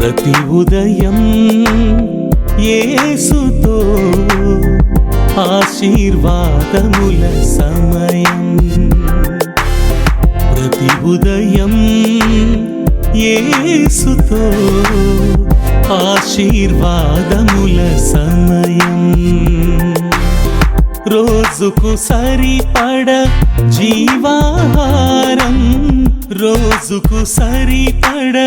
ప్రతి ఉదయం యేసుతో ఆశీర్వాదముల సమయం. ప్రతి ఉదయం యేసుతో ఆశీర్వాదముల సమయం. రోజుకు సరిపడ జీవాహారం, రోజుకు సరిపడ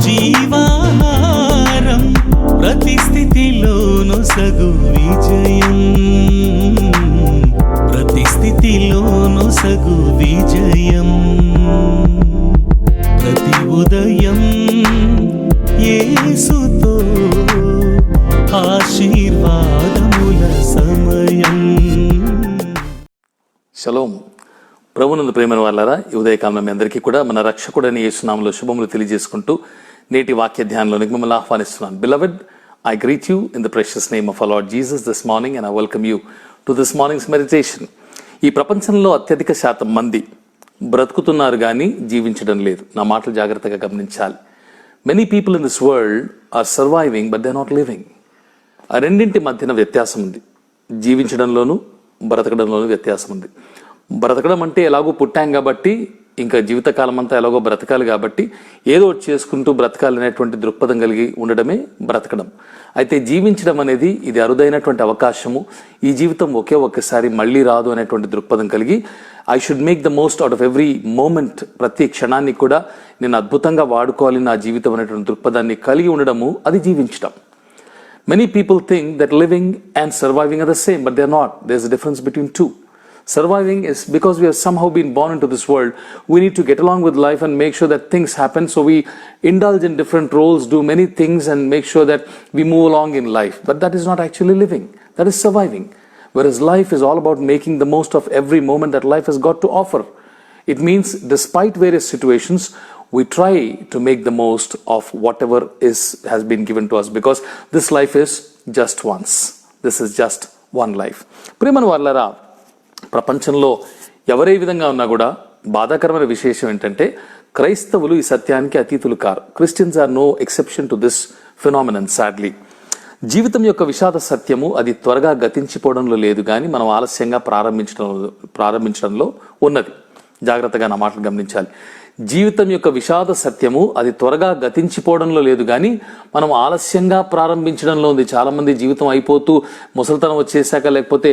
జీవాహారం, ప్రతి స్థితిలోను సగు విజయం, ప్రతి స్థితిలోను సగు విజయం. ప్రతి ఉదయం యేసుతో ఆశీర్వాదముల సమయం. షలోం. ప్రభునందు ప్రేమైన వాళ్ళారా, ఈ ఉదయకాలంలో మీ అందరికీ కూడా మన రక్షకుడైన యేసు నామములో శుభములు తెలియజేసుకుంటూ నేటి వాక్య ధ్యానంలోనికి మిమ్మల్ని ఆహ్వానిస్తున్నాను. Beloved, I greet you in the precious name of our Lord Jesus this morning and I welcome you to this morning's meditation. ఈ ప్రపంచంలో అత్యధిక శాతం మంది బ్రతుకుతున్నారు కానీ జీవించడం లేదు. నా మాటలు జాగ్రత్తగా గమనించాలి. Many people in this world are surviving but they're not living. ఆ రెండింటి మధ్యన వ్యత్యాసం ఉంది. జీవించడంలోనూ బ్రతకడంలోనూ వ్యత్యాసం ఉంది. బ్రతకడం అంటే ఎలాగో పుట్టాం కాబట్టి ఇంకా జీవితకాలం అంతా ఎలాగో బ్రతకాలి కాబట్టి ఏదో ఒకటి చేసుకుంటూ బ్రతకాలి అనేటువంటి దృక్పథం కలిగి ఉండడమే బ్రతకడం. అయితే జీవించడం అనేది ఇది అరుదైనటువంటి అవకాశము. ఈ జీవితం ఒక్కసారి మళ్ళీ రాదు అనేటువంటి దృక్పథం కలిగి I should make the most out of every moment, ప్రతి క్షణాన్ని కూడా నేను అద్భుతంగా వాడుకోవాలి నా జీవితం అనేటువంటి దృక్పథాన్ని కలిగి ఉండడము అది జీవించడం. Many people think that living and surviving are the same, but they're not. There's a difference between two. Surviving is because we have somehow been born into this world. We need to get along with life and make sure that things happen. So we indulge in different roles, do many things and make sure that we move along in life. But that is not actually living. That is surviving. Whereas life is all about making the most of every moment that life has got to offer. It means despite various situations, we try to make the most of whatever has been given to us because this life is just once. This is just one life. ప్రియమైన వాళ్ళారా, ప్రపంచంలో ఎవరే విధంగా ఉన్నా కూడా బాధాకరమైన విశేషం ఏంటంటే క్రైస్తవులు ఈ సత్యానికి అతీతులు కారు. Christians are no exception to this phenomenon sadly. జీవితం యొక్క విషాద సత్యము అది త్వరగా గతించిపోవడంలో లేదు కానీ మనం ఆలస్యంగా ప్రారంభించడంలో ఉన్నది. జాగ్రత్తగా నా మాటలు గమనించాలి. జీవితం యొక్క విషాద సత్యము అది త్వరగా గతించిపోవడంలో లేదు కానీ మనం ఆలస్యంగా ప్రారంభించడంలో ఉంది. చాలా మంది జీవితం అయిపోతూ ముసలితనం వచ్చేసాక లేకపోతే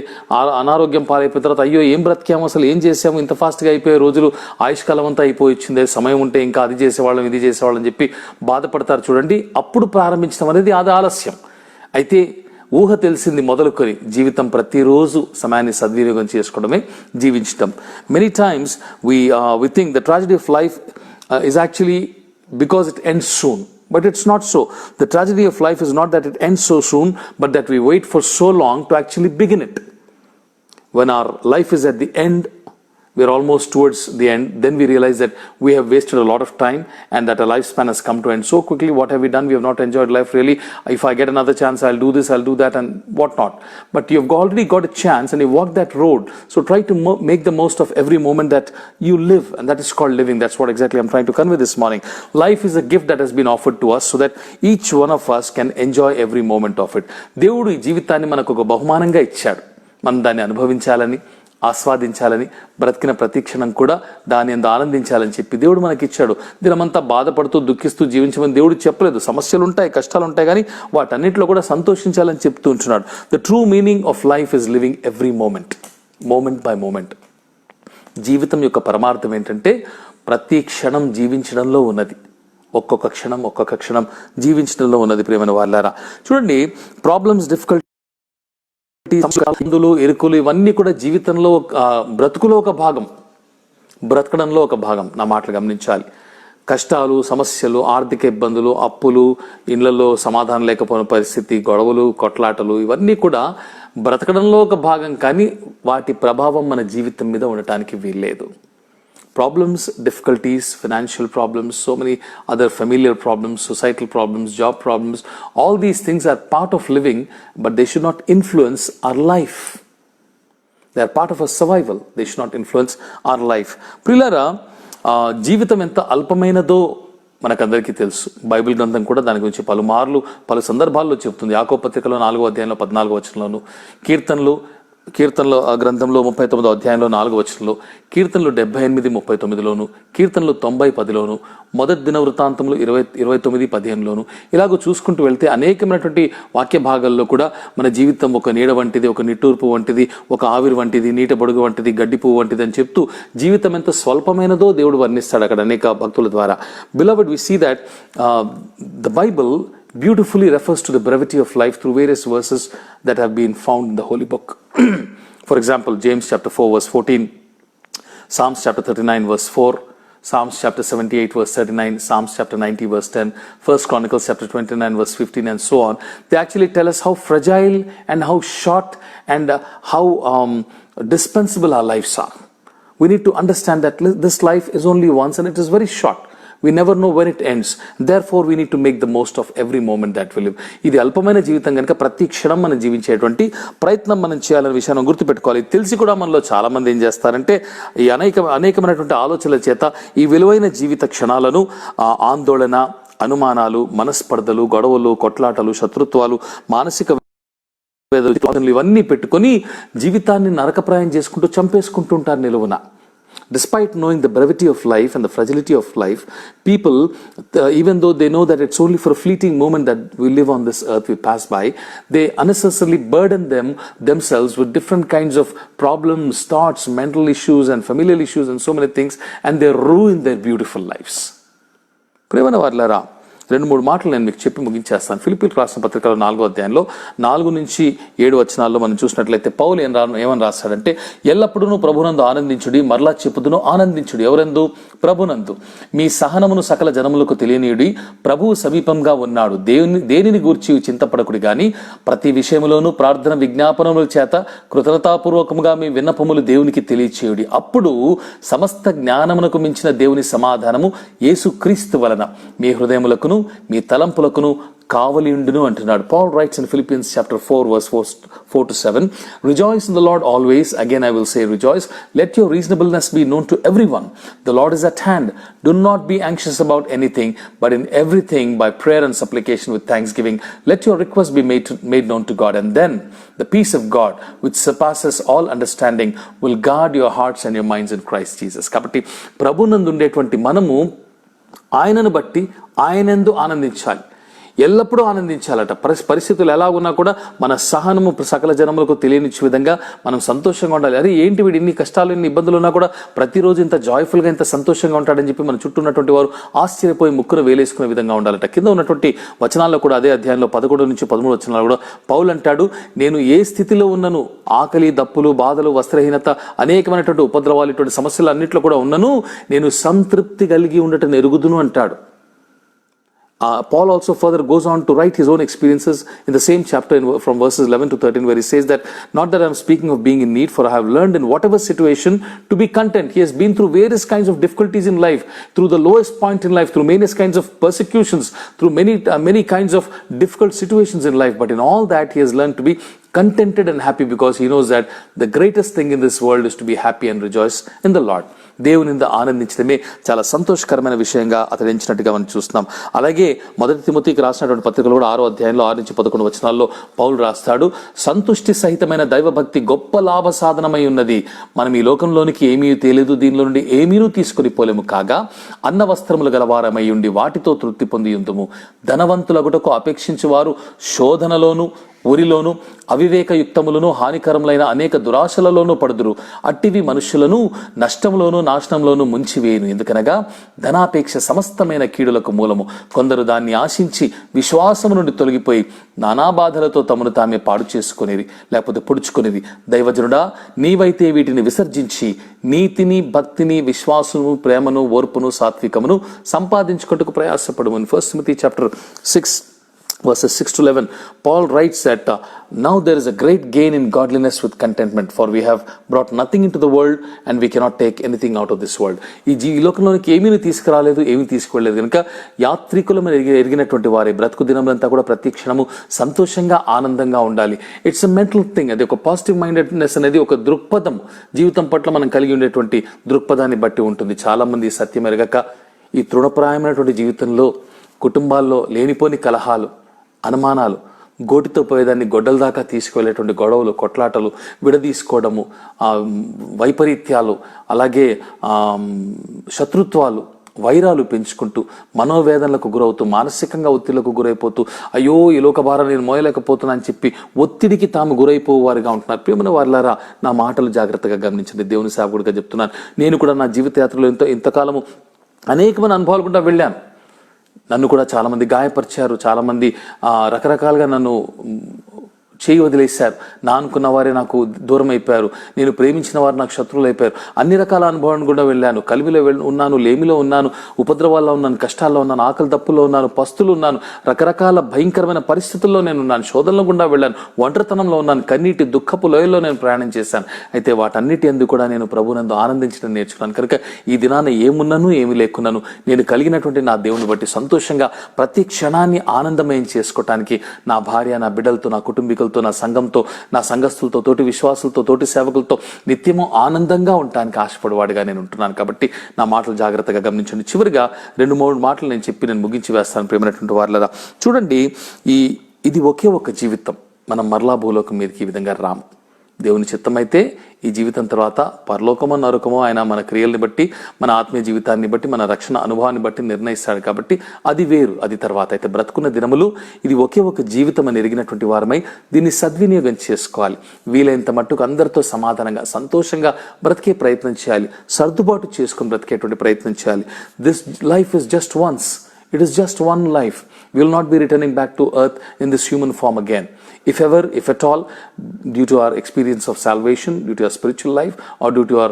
అనారోగ్యం పాలైపోయిన తర్వాత అయ్యో ఏం బ్రతికాము, అసలు ఏం చేసాము, ఇంత ఫాస్ట్గా అయిపోయే రోజులు, ఆయుష్కాలం అంతా అయిపోయిందే, సమయం ఉంటే ఇంకా అది చేసేవాళ్ళం ఇది చేసేవాళ్ళని చెప్పి బాధపడతారు చూడండి. అప్పుడు ప్రారంభించడం అనేది అది ఆలస్యం. అయితే ఊహ తెలిసింది మొదలుకొని జీవితం ప్రతిరోజు సమయాన్ని సద్వినియోగం చేసుకోవడమే జీవించడం. Many times we think the tragedy of life is actually because it ends soon. But it's not so. The tragedy of life is not that it ends so soon, but that we wait for so long to actually begin it. When our life is at the end, we're almost towards the end, then we realize that we have wasted a lot of time and that our lifespan has come to end so quickly. What have we done? We have not enjoyed life really. If I get another chance, I'll do this, I'll do that and whatnot. But you've already got a chance and you walk that road. So try to make the most of every moment that you live, and that is called living. That's what exactly I'm trying to convey this morning. Life is a gift that has been offered to us so that each one of us can enjoy every moment of it. దేవుడు ఈ జీవితాన్ని మనకు ఒక బహుమానంగా ఇచ్చాడు. మనం దాన్ని అనుభవించాలని, ఆస్వాదించాలని, బ్రతికిన ప్రతి క్షణం కూడా దాని అందు ఆనందించాలని చెప్పి దేవుడు మనకి ఇచ్చాడు. దినమంతా బాధపడుతూ దుఃఖిస్తూ జీవించమని దేవుడు చెప్పలేదు. సమస్యలు ఉంటాయి, కష్టాలు ఉంటాయి, కానీ వాటన్నిటిలో కూడా సంతోషించాలని చెప్తూ ఉంటున్నాడు. The true meaning of life is living every moment, moment by moment. జీవితం యొక్క పరమార్థం ఏంటంటే ప్రతి క్షణం జీవించడంలో ఉన్నది. ఒక్కొక్క క్షణం జీవించడంలో ఉన్నది. ప్రియమైన వాళ్ళారా, చూడండి, ప్రాబ్లమ్స్, డిఫికల్టీ, ఇరుకులు ఇవన్నీ కూడా జీవితంలో బ్రతుకులో ఒక భాగం, బ్రతకడంలో ఒక భాగం. నా మాటలు గమనించాలి. కష్టాలు, సమస్యలు, ఆర్థిక ఇబ్బందులు, అప్పులు, ఇళ్లలో సమాధానం లేకపోయిన పరిస్థితి, గొడవలు, కొట్లాటలు, ఇవన్నీ కూడా బ్రతకడంలో ఒక భాగం. కానీ వాటి ప్రభావం మన జీవితం మీద ఉండటానికి వీల్లేదు. Problems, difficulties, financial problems, so many other familiar problems, societal problems, job problems, all these things are part of living, but they should not influence our life. They are part of our survival. They should not influence our life. ప్రియులారా, జీవితం ఎంత అల్పమైనదో మనకందరికీ తెలుసు. Bible గ్రంథం కూడా దాని గురించి పలు సందర్భాల్లో చెప్తుంది. యాకోబు పత్రికలో 4వ అధ్యాయంలో 14వ వచనంలోను, కీర్తనలో ఆ గ్రంథంలో 39వ అధ్యాయంలో 4వ వచనంలో, కీర్తనలు 78:39లోను, కీర్తనలు 90:10లోను, మొదటి దిన వృత్తాంతంలో 29:15లోను, ఇలాగూ చూసుకుంటూ వెళ్తే అనేకమైనటువంటి వాక్య భాగాల్లో కూడా మన జీవితం ఒక నీడ వంటిది, ఒక నిట్టూర్పు వంటిది, ఒక ఆవిరి వంటిది, నీట బొడుగు వంటిది, గడ్డి పువ్వు వంటిది అని చెప్తూ జీవితం ఎంత స్వల్పమైనదో దేవుడు వర్ణిస్తాడు అక్కడ అనేక భక్తుల ద్వారా. Beloved, we see that the Bible beautifully refers to the brevity of life through various verses that have been found in the holy book. For example, James chapter 4 verse 14, Psalms chapter 39 verse 4, Psalms chapter 78 verse 39, Psalms chapter 90 verse 10, 1 Chronicles chapter 29 verse 15, and so on. They actually tell us how fragile and how short and how dispensable our lives are. We need to understand that this life is only once and it is very short. We never know when it ends. Therefore, we need to make the most of every moment that we live. ఇది అల్పమైన జీవితం కనుక ప్రతి క్షణం మనం జీవించేటువంటి ప్రయత్నం మనం చేయాలనే విషయాన్ని గుర్తుపెట్టుకోవాలి. తెలిసి కూడా మనలో చాలా మంది ఏం చేస్తారంటే ఈ అనేకమైనటువంటి ఆలోచనల చేత ఈ విలువైన జీవిత క్షణాలను ఆందోళన, అనుమానాలు, మనస్పర్ధలు, గొడవలు, కొట్లాటలు, శత్రుత్వాలు, మానసిక ఇవన్నీ పెట్టుకొని జీవితాన్ని నరకప్రాయం చేసుకుంటూ చంపేసుకుంటూ ఉంటారు నిలువున. Despite knowing the brevity of life and the fragility of life, people, even though they know that it's only for a fleeting moment that we live on this earth, we pass by, they unnecessarily burden themselves with different kinds of problems, thoughts, mental issues and familial issues and so many things, and they ruin their beautiful lives. ప్రియమైన వారలారా, 2-3 మాటలు నేను మీకు చెప్పి ముగించేస్తాను. ఫిలిప్పీయులకు రాసిన పత్రికలో 4వ అధ్యాయంలో 4-7 వచనాల్లో మనం చూసినట్లయితే పౌలు ఏమని రాస్తాడంటే, ఎల్లప్పుడూ ప్రభునందు ఆనందించుడి, మరలా చెప్పుదును ఆనందించుడి. ఎవరందు? ప్రభునందు. మీ సహనమును సకల జనములకు తెలియనీయుడి, ప్రభువు సమీపంగా ఉన్నాడు. దేనిని గూర్చి చింతపడకుడి గాని ప్రతి విషయములోనూ ప్రార్థన విజ్ఞాపనముల చేత కృతజ్ఞతాపూర్వకముగా మీ విన్నపములు దేవునికి తెలియచేయుడి. అప్పుడు సమస్త జ్ఞానమునకు మించిన దేవుని సమాధానము యేసుక్రీస్తు వలన మీ హృదయములకును మీ తలంపులకును కావలియుండును అంటున్నాడు. Paul writes in Philippians chapter 4 verse 4-7, rejoice in the Lord always. Again I will say rejoice. Let your reasonableness be known to everyone. The Lord is at hand. Do not be anxious about anything, but in everything by prayer and supplication with thanksgiving let your requests be made known to God, and then the peace of God which surpasses all understanding will guard your hearts and your minds in Christ Jesus. కాబట్టి ప్రభునందు ఉండేటువంటి మనము ఆయనను బట్టి ఆయనందు ఆనందించాలి, ఎల్లప్పుడూ ఆనందించాలట. పరిస్థితులు ఎలా ఉన్నా కూడా మన సహనము సకల జనములకు తెలియనిచ్చే విధంగా మనం సంతోషంగా ఉండాలి. అరే ఏంటి వీడు ఇన్ని కష్టాలు, ఇన్ని ఇబ్బందులు ఉన్నా కూడా ప్రతిరోజు ఇంత జాయ్ఫుల్గా, ఇంత సంతోషంగా ఉంటాడని చెప్పి మన చుట్టూ ఉన్నటువంటి వారు ఆశ్చర్యపోయి ముక్కును వేలేసుకునే విధంగా ఉండాలట. కింద ఉన్నటువంటి వచనాల్లో కూడా అదే అధ్యాయంలో 11-13 వచనాలు కూడా పౌలు అంటాడు, నేను ఏ స్థితిలో ఉన్నను, ఆకలి, దప్పులు, బాధలు, వస్త్రహీనత, అనేకమైనటువంటి ఉపద్రవాలు, ఇటువంటి సమస్యలు అన్నింటిలో కూడా ఉన్నను, నేను సంతృప్తి కలిగి ఉండటం ఎరుగుదును అంటాడు. Paul also further goes on to write his own experiences in the same chapter from verses 11-13, where he says that not that I'm speaking of being in need, for I have learned in whatever situation to be content. He has been through various kinds of difficulties in life, through the lowest point in life, through various kinds of persecutions, through many kinds of difficult situations in life, but in all that he has learned to be contented and happy, because he knows that the greatest thing in this world is to be happy and rejoice in the Lord. దేవునింద ఆనందించడమే చాలా సంతోషకరమైన విషయంగా అతడు ఎంచినట్టుగా మనం చూస్తున్నాం. అలాగే 1 తిమోతికి రాసినటువంటి పత్రికలు కూడా 6వ అధ్యాయంలో 6-11 వచనాల్లో పౌలు రాస్తాడు, సంతుష్టి సహితమైన దైవభక్తి గొప్ప లాభ సాధనమై ఉన్నది. మనం ఈ లోకంలోనికి ఏమీ తెలియదు, దీనిలో నుండి ఏమీనూ తీసుకుని పోలేము. కాగా అన్న వస్త్రములు గలవారమై ఉండి వాటితో తృప్తి పొంది ఉందుము. ధనవంతులగుటకు అపేక్షించువారు శోధనలోను, ఊరిలోను, అవివేకయుక్తములను, హానికరములైన అనేక దురాశలలోనూ పడుదురు. అట్టివి మనుషులను నష్టంలోను, నాశనంలోను ముంచివేయును. ఎందుకనగా ధనాపేక్ష సమస్తమైన కీడులకు మూలము. కొందరు దాన్ని ఆశించి విశ్వాసము నుండి తొలగిపోయి నానా బాధలతో తమను తామే పాడు చేసుకునేది, లేకపోతే పొడుచుకునేది. దైవజనుడా, నీవైతే వీటిని విసర్జించి నీతిని, భక్తిని, విశ్వాసము, ప్రేమను, ఓర్పును, సాత్వికమును సంపాదించుకుంటకు ప్రయాసపడుము. 1 Timothy chapter 6 verses 6-11, Paul writes that now there is a great gain in godliness with contentment, for we have brought nothing into the world and we cannot take anything out of this world. ఈ లోకంలోనికి ఏమీ తీసుకురాలేదు, ఏమీ తీసుకువెళ్ళలేదు కనుక యాత్రికులు ఎరిగినటువంటి వారి బ్రతుకు దినములంతా కూడా ప్రతి క్షణము సంతోషంగా, ఆనందంగా ఉండాలి. It's a mental thing. అది ఒక పాజిటివ్ మైండెడ్నెస్ అనేది ఒక దృక్పథం, జీవితం పట్ల మనం కలిగి ఉండేటువంటి దృక్పథాన్ని బట్టి ఉంటుంది. చాలా మంది సత్యం ఎరగక ఈ తృణప్రాయమైనటువంటి జీవితంలో కుటుంబాల్లో లేనిపోని కలహాలు, అనుమానాలు, గోటితో పోయేదాన్ని గొడ్డల దాకా తీసుకువెళ్ళేటువంటి గొడవలు, కొట్లాటలు, విడదీసుకోవడము, వైపరీత్యాలు, అలాగే శత్రుత్వాలు, వైరాలు పెంచుకుంటూ మనోవేదనలకు గురవుతూ మానసికంగా ఒత్తిళ్లకు గురైపోతూ అయ్యో ఈ లోక భారం నేను మోయలేకపోతున్నా అని చెప్పి ఒత్తిడికి తాము గురైపోవారుగా ఉంటున్నారు. ప్రియమైన వారులారా, నా మాటలు జాగ్రత్తగా గమనించండి. దేవుని సేవకుడిగా చెప్తున్నాను. నేను కూడా నా జీవిత యాత్రలో ఇంతకాలము అనేకమైన అనుభవాలు కూడా వెళ్ళాను. నన్ను కూడా చాలామంది గాయపరిచారు, చాలామంది రకరకాలుగా నన్ను చేయి వదిలేశారు. నా అనుకున్న వారే నాకు దూరం అయిపోయారు. నేను ప్రేమించిన వారు నాకు శత్రువులు అయిపోయారు. అన్ని రకాల అనుభవాన్ని కూడా వెళ్ళాను. కలిమిలో ఉన్నాను, లేమిలో ఉన్నాను, ఉపద్రవాల్లో ఉన్నాను, కష్టాల్లో ఉన్నాను, ఆకలి దప్పుల్లో ఉన్నాను, పస్తులు ఉన్నాను, రకరకాల భయంకరమైన పరిస్థితుల్లో నేను ఉన్నాను, శోధనలో గుండా వెళ్ళాను, ఒంటరితనంలో ఉన్నాను, కన్నీటి దుఃఖపు లోయల్లో నేను ప్రయాణం చేశాను. అయితే వాటన్నిటి ఎందుకు కూడా నేను ప్రభునందు ఆనందించడం నేర్చుకున్నాను. కనుక ఈ దినాన ఏమున్నాను ఏమి లేకున్నాను నేను కలిగినటువంటి నా దేవుని బట్టి సంతోషంగా ప్రతి క్షణాన్ని ఆనందమయం చేసుకోవటానికి నా భార్య, నా బిడ్డలతో, నా కుటుంబీకులతో, నా సంఘంతో, నా సంఘస్థులతో, తోటి విశ్వాసులతో, తోటి సేవకులతో నిత్యము ఆనందంగా ఉండటానికి ఆశపడేవాడిగా నేను ఉంటున్నాను. కాబట్టి నా మాటలు జాగ్రత్తగా గమనించండి. చివరిగా 2-3 మాటలు నేను చెప్పి నేను ముగించి వేస్తాను. ప్రేమైనటువంటి వారులారా, చూడండి, ఇది ఒకే ఒక జీవితం. మనం మరలా భూలోకం మీదకి ఈ విధంగా రాము. దేవుని చిత్తమైతే ఈ జీవితం తర్వాత పరలోకమో నరకమో ఆయన మన క్రియల్ని బట్టి, మన ఆత్మీయ జీవితాన్ని బట్టి, మన రక్షణ అనుభవాన్ని బట్టి నిర్ణయిస్తాడు. కాబట్టి అది వేరు, అది తర్వాత. అయితే బ్రతుకున్న దినములు ఇది ఒకే ఒక జీవితం అని ఎరిగినటువంటి వారమై దీన్ని సద్వినియోగం చేసుకోవాలి. వీలైనంత మట్టుకు అందరితో సమాధానంగా, సంతోషంగా బ్రతికే ప్రయత్నం చేయాలి. సర్దుబాటు చేసుకుని బ్రతికేటువంటి ప్రయత్నం చేయాలి. This life is just once. It is just one life. We will not be returning back to earth in this human form again. If ever, if at all, due to our experience of salvation, due to our spiritual life, or due to our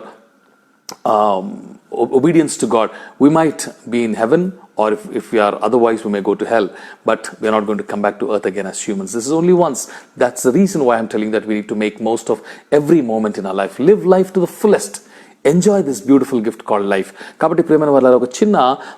obedience to God, we might be in heaven, or if we are otherwise, we may go to hell. But we are not going to come back to earth again as humans. This is only once. That's the reason why I'm telling that we need to make most of every moment in our life. Live life to the fullest. Enjoy this beautiful gift called life. కాబట్టి ప్రియమైన వాళ్ళ ఒక చిన్న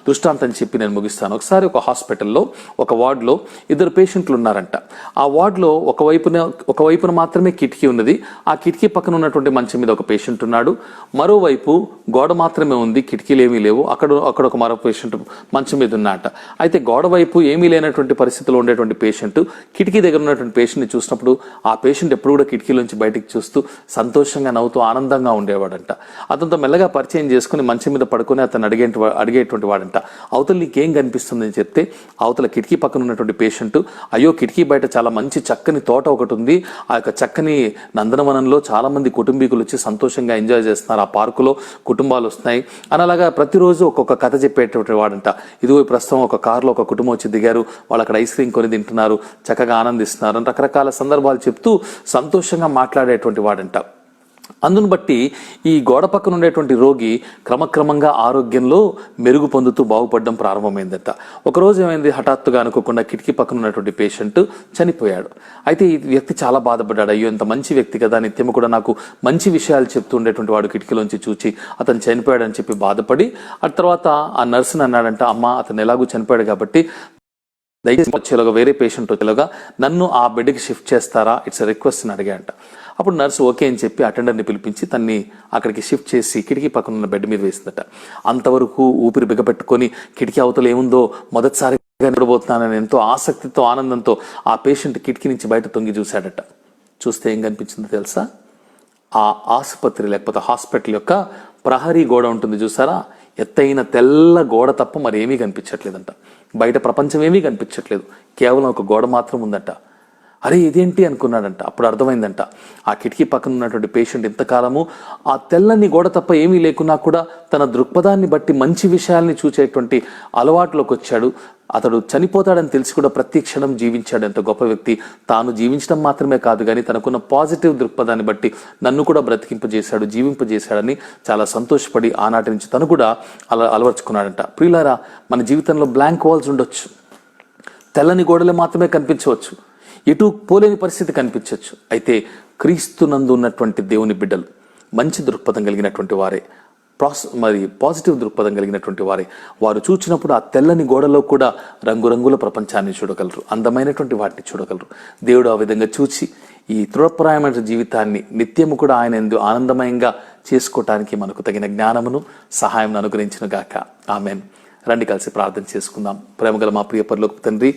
దృష్టాంతం చెప్పి నేను ముగిస్తాను. ఒకసారి ఒక హాస్పిటల్లో ఒక వార్డులో 2 పేషెంట్లు ఉన్నారంట. ఆ వార్డులో ఒకవైపున మాత్రమే కిటికీ ఉన్నది. ఆ కిటికీ పక్కన ఉన్నటువంటి మంచం మీద ఒక పేషెంట్ ఉన్నాడు. మరోవైపు గోడ మాత్రమే ఉంది, కిటికీలు ఏమీ లేవు. అక్కడ ఒక మరో పేషెంట్ మంచం మీద ఉన్నట. అయితే గోడ వైపు ఏమీ లేనటువంటి పరిస్థితిలో ఉండేటువంటి పేషెంట్ కిటికీ దగ్గర ఉన్నటువంటి పేషెంట్ని చూసినప్పుడు ఆ పేషెంట్ ఎప్పుడు కూడా కిటికీలోంచి బయటికి చూస్తూ సంతోషంగా, నవ్వుతూ, ఆనందంగా ఉండేవాడంట. అతనితో మెల్లగా పరిచయం చేసుకుని మంచం మీద పడుకొని అతను అడిగేటువంటి వాడంట. అవతల నీకేం కనిపిస్తుందని చెప్తే అవతల కిటికీ పక్కన ఉన్నటువంటి పేషెంట్, అయ్యో కిటికీ బయట చాలా మంచి చక్కని తోట ఒకటి ఉంది, ఆ యొక్క చక్కని నందనవనంలో చాలా మంది కుటుంబీకులు వచ్చి సంతోషంగా ఎంజాయ్ చేస్తున్నారు, ఆ పార్కులో కుటుంబాలు వస్తున్నాయి అని అలాగా ప్రతిరోజు ఒక్కొక్క కథ చెప్పేటువంటి వాడంట. ఇదిగో ప్రస్తుతం ఒక కారులో ఒక కుటుంబం వచ్చి దిగారు, వాళ్ళు అక్కడ ఐస్ క్రీమ్ కొని తింటున్నారు, చక్కగా ఆనందిస్తున్నారు అని రకరకాల సందర్భాలు చెప్తూ సంతోషంగా మాట్లాడేటువంటి వాడంట. అందును బట్టి ఈ గోడ పక్కన ఉండేటువంటి రోగి క్రమక్రమంగా ఆరోగ్యంలో మెరుగు పొందుతూ బాగుపడడం ప్రారంభమైందట. ఒకరోజు ఏమైంది, హఠాత్తుగా అనుకోకుండా కిటికీ పక్కన ఉన్నటువంటి పేషెంట్ చనిపోయాడు. అయితే ఈ వ్యక్తి చాలా బాధపడ్డాడు. అయ్యో ఎంత మంచి వ్యక్తి కదా, నిత్యము కూడా నాకు మంచి విషయాలు చెప్తూ ఉండేటువంటి వాడు కిటికీలోంచి చూచి అతను చనిపోయాడని చెప్పి బాధపడి ఆ తర్వాత ఆ నర్సుని అన్నాడంట, అమ్మ అతను ఎలాగూ చనిపోయాడు కాబట్టి దయచేసి వచ్చేలాగా వేరే పేషెంట్ వచ్చేలాగా నన్ను ఆ బెడ్కి షిఫ్ట్ చేస్తారా, ఇట్స్ రిక్వెస్ట్ అని అడిగాడంట. అప్పుడు నర్సు ఓకే అని చెప్పి అటెండర్ని పిలిపించి తన్ని అక్కడికి షిఫ్ట్ చేసి కిటికీ పక్కన ఉన్న బెడ్ మీద వేసిందట. అంతవరకు ఊపిరి బిగపెట్టుకొని కిటికీ అవతల ఏముందో మొదటిసారిగా నిలబోతున్నానని ఎంతో ఆసక్తితో, ఆనందంతో ఆ పేషెంట్ కిటికీ నుంచి బయట తొంగి చూశాడట. చూస్తే ఏం కనిపించిందో తెలుసా? ఆ ఆసుపత్రి లేకపోతే హాస్పిటల్ యొక్క ప్రహరీ గోడ ఉంటుంది చూసారా, ఎత్తైన తెల్ల గోడ తప్ప మరి ఏమీ కనిపించట్లేదంట. బయట ప్రపంచం ఏమీ కనిపించట్లేదు, కేవలం ఒక గోడ మాత్రం ఉందట. అరే ఇదేంటి అనుకున్నాడంట. అప్పుడు అర్థమైందంట, ఆ కిటికీ పక్కన ఉన్నటువంటి పేషెంట్ ఇంతకాలము ఆ తెల్లని గోడ తప్ప ఏమీ లేకున్నా కూడా తన దృక్పథాన్ని బట్టి మంచి విషయాల్ని చూసేటువంటి అలవాటులోకి వచ్చాడు. అతడు చనిపోతాడని తెలిసి కూడా ప్రతి క్షణం జీవించాడు. ఎంత గొప్ప వ్యక్తి! తాను జీవించడం మాత్రమే కాదు కానీ తనకున్న పాజిటివ్ దృక్పథాన్ని బట్టి నన్ను కూడా బ్రతికింపజేశాడు, జీవింపజేశాడని చాలా సంతోషపడి ఆనాటి నుంచి తను కూడా అలా అలవర్చుకున్నాడంట. ప్రియులారా, మన జీవితంలో బ్లాంక్ వాల్స్ ఉండొచ్చు, తెల్లని గోడలు మాత్రమే కనిపించవచ్చు, ఎటు పోలేని పరిస్థితి కనిపించవచ్చు. అయితే క్రీస్తునందు ఉన్నటువంటి దేవుని బిడ్డలు మంచి దృక్పథం కలిగినటువంటి వారే, పాజిటివ్ దృక్పథం కలిగినటువంటి వారే. వారు చూచినప్పుడు ఆ తెల్లని గోడలో కూడా రంగురంగుల ప్రపంచాన్ని చూడగలరు, అందమైనటువంటి వాటిని చూడగలరు. దేవుడు ఆ విధంగా చూచి ఈ తృణప్రాయమైన జీవితాన్ని నిత్యము కూడా ఆయన యందు ఆనందమయంగా చేసుకోవటానికి మనకు తగిన జ్ఞానమును, సహాయం అనుగ్రహించును గాక. ఆమెన్. రండి కలిసి ప్రార్థన చేసుకుందాం. ప్రేమగల మా ప్రియ పరలోకపు తండ్రి,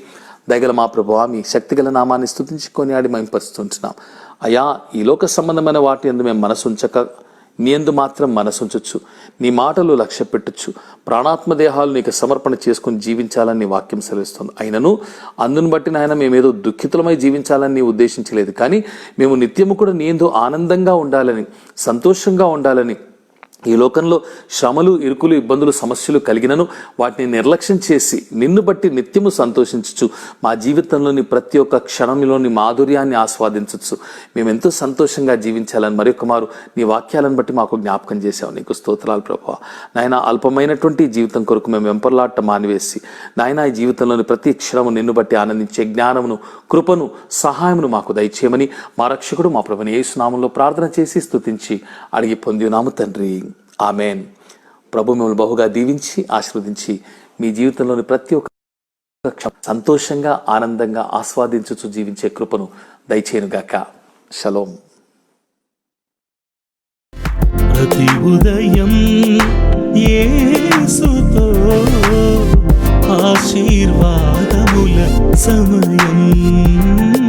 దయగల మా ప్రభువా, మీ శక్తిగల నామాన్ని స్తుతించి కొనియాడి మహింపరుస్తుంటున్నాం. అయా, ఈ లోక సంబంధమైన వాటి యందు మేము మనసు ఉంచక నీ యందు మాత్రం మనసుంచొచ్చు, నీ మాటలు లక్ష్య పెట్టొచ్చు, ప్రాణాత్మ దేహాలు నీకు సమర్పణ చేసుకుని జీవించాలని నీ వాక్యం సెలవిస్తుంది. అయినను అందును బట్టి నాయన మేమేదో దుఃఖితులమై జీవించాలని నీ ఉద్దేశించలేదు, కానీ మేము నిత్యము కూడా నీ యందు ఆనందంగా ఉండాలని, సంతోషంగా ఉండాలని, ఈ లోకంలో శ్రమలు, ఇరుకులు, ఇబ్బందులు, సమస్యలు కలిగినను వాటిని నిర్లక్ష్యం చేసి నిన్ను బట్టి నిత్యము సంతోషించచ్చు, మా జీవితంలోని ప్రతి ఒక్క క్షణంలోని మాధుర్యాన్ని ఆస్వాదించవచ్చు, మేమెంతో సంతోషంగా జీవించాలని మరొక మారు నీ వాక్యాలను బట్టి మాకు జ్ఞాపకం చేశావు. నీకు స్తోత్రాలు ప్రభువా. నాయన, అల్పమైనటువంటి జీవితం కొరకు మేము వెంపర్లాట మానివేసి నాయన ఈ జీవితంలోని ప్రతి క్షణము నిన్ను బట్టి ఆనందించే జ్ఞానమును, కృపను, సహాయమును మాకు దయచేయమని మా రక్షకుడు మా ప్రభుని యేసు నామములో ప్రార్థన చేసి స్తుతించి అడిగి పొంది ఉన్నాము తండ్రి. ఆమెన్. ప్రభు మిమ్మల్ని బహుగా దీవించి ఆశీర్వదించి మీ జీవితంలోని ప్రతి ఒక్క సంతోషంగా, ఆనందంగా ఆస్వాదించుచు జీవించే కృపను దయచేయునుగాక. షలోం. ప్రతి ఉదయం యేసుతో ఆశీర్వాదముల సమయం.